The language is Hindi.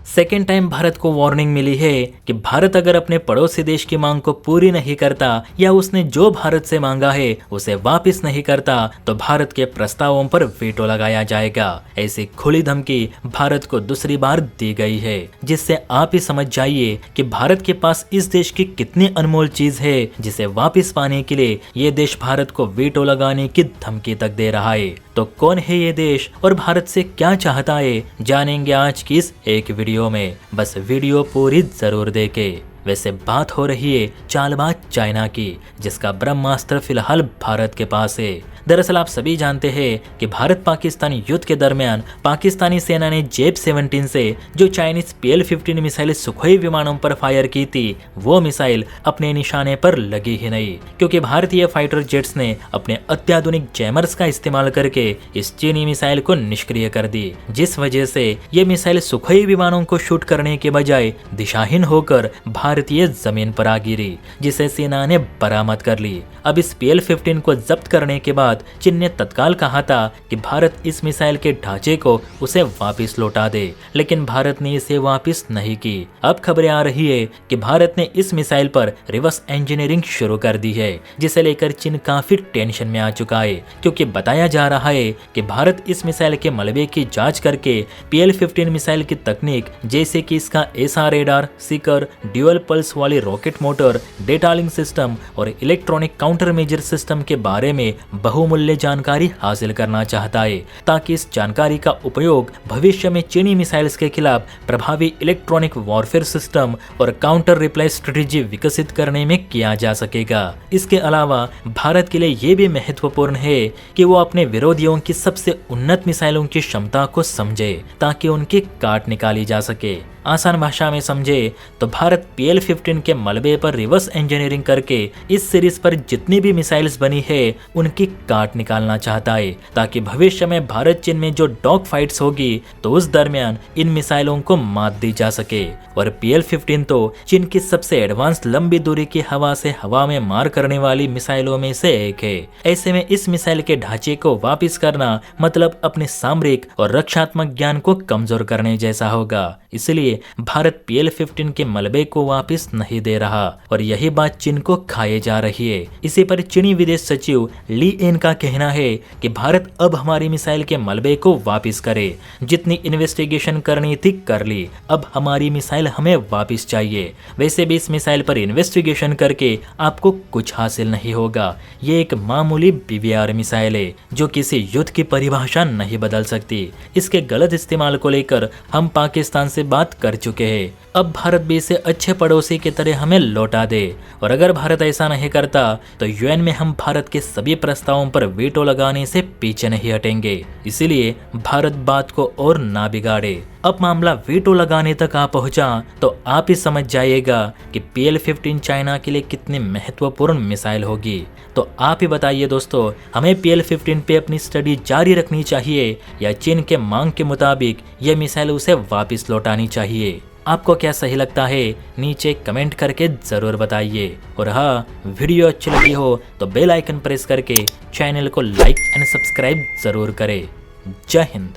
सेकेंड टाइम भारत को वार्निंग मिली है कि भारत अगर अपने पड़ोसी देश की मांग को पूरी नहीं करता या उसने जो भारत से मांगा है उसे वापस नहीं करता तो भारत के प्रस्तावों पर वीटो लगाया जाएगा। ऐसी खुली धमकी भारत को दूसरी बार दी गई है, जिससे आप ही समझ जाइए कि भारत के पास इस देश की कितनी अनमोल चीज है जिसे वापस पाने के लिए ये देश भारत को वीटो लगाने की धमकी तक दे रहा है। तो कौन है ये देश और भारत से क्या चाहता है, जानेंगे आज की इस एक वीडियो में। बस वीडियो पूरी जरूर देखें। वैसे बात हो रही है चालबाज चाइना की, जिसका ब्रह्मास्त्र फिलहाल भारत के पास है। दरअसल आप सभी जानते हैं कि भारत पाकिस्तान युद्ध के दरमियान पाकिस्तानी सेना ने जेब-17 से जो चाइनीज PL-15 मिसाइल सुखोई विमानों पर फायर की थी, वो मिसाइल अपने निशाने पर लगी ही नहीं, क्योंकि भारतीय फाइटर जेट्स ने अपने अत्याधुनिक जैमर्स का इस्तेमाल करके इस चीनी मिसाइल को निष्क्रिय कर दी, जिस वजह से ये मिसाइल सुखोई विमानों को शूट करने के बजाय दिशाहीन होकर भारतीय जमीन पर आ गिरी, जिसे सेना ने बरामद कर ली। अब इस PL-15 को जब्त करने के बाद चीन ने तत्काल कहा था कि भारत इस मिसाइल के ढांचे को उसे वापस लौटा दे, लेकिन भारत ने इसे वापस नहीं की। अब खबरें आ रही है कि भारत ने इस मिसाइल पर रिवर्स इंजीनियरिंग शुरू कर दी है, जिसे लेकर चीन काफी टेंशन में आ चुका है, क्योंकि बताया जा रहा है कि भारत इस मिसाइल के मलबे की जांच करके PL-15 मिसाइल की तकनीक, जैसे कि इसका SR radar, seeker, dual pulse वाली rocket motor, data link system और इलेक्ट्रॉनिक काउंटर मेजर सिस्टम के बारे में बहुमूल्य जानकारी हासिल करना चाहता है, ताकि इस जानकारी का उपयोग भविष्य में चीनी मिसाइल्स के खिलाफ प्रभावी इलेक्ट्रॉनिक वॉरफेयर सिस्टम और काउंटर रिप्लाई स्ट्रेटेजी विकसित करने में किया जा सकेगा। इसके अलावा भारत के लिए ये भी महत्वपूर्ण है कि वो अपने विरोधियों की सबसे उन्नत मिसाइलों की क्षमता को समझे, ताकि उनकी काट निकाली जा सके। आसान भाषा में समझे तो भारत PL-15 के मलबे पर रिवर्स इंजीनियरिंग करके इस सीरीज पर जितनी भी मिसाइल्स बनी है उनकी काट निकालना चाहता है, ताकि भविष्य में भारत चीन में जो डॉग फाइट्स होगी तो उस दरमियान इन मिसाइलों को मात दी जा सके। और PL-15 तो चीन की सबसे एडवांस लंबी दूरी की हवा से हवा में मार करने वाली मिसाइलों में से एक है। ऐसे में इस मिसाइल के ढांचे को वापस करना मतलब अपने सामरिक और रक्षात्मक ज्ञान को कमजोर करने जैसा होगा। इसलिए भारत PL-15 के मलबे को वापस नहीं दे रहा और यही बात चीन को खाए जा रही है। इसी पर चीनी विदेश सचिव ली एन का कहना है कि भारत अब हमारी मिसाइल के मलबे को वापस करे, जितनी इन्वेस्टिगेशन करनी थी कर ली, अब हमारी मिसाइल हमें वापस चाहिए। वैसे भी इस मिसाइल पर इन्वेस्टिगेशन करके आपको कुछ हासिल नहीं होगा। ये एक मामूली BBR मिसाइल है जो किसी युद्ध की परिभाषा नहीं बदल सकती। इसके गलत इस्तेमाल को लेकर हम पाकिस्तान से बात कर चुके हैं। अब भारत भी इसे अच्छे पड़ोसी की तरह हमें लौटा दे, और अगर भारत ऐसा नहीं करता तो UN में हम भारत के सभी प्रस्तावों पर वीटो लगाने से पीछे नहीं हटेंगे। इसीलिए भारत बात को और ना बिगाड़े। अब मामला वीटो लगाने तक आ पहुंचा तो आप ही समझ जाइएगा कि PL-15 चाइना के लिए कितनी महत्वपूर्ण मिसाइल होगी। तो आप ही बताइए दोस्तों, हमें PL-15 पे अपनी स्टडी जारी रखनी चाहिए या चीन के मांग के मुताबिक ये मिसाइल उसे वापस लौटानी चाहिए? आपको क्या सही लगता है, नीचे कमेंट करके जरूर बताइए। और हाँ, वीडियो अच्छी लगी हो तो बेल आइकन प्रेस करके चैनल को लाइक एंड सब्सक्राइब जरूर करें। जय हिंद।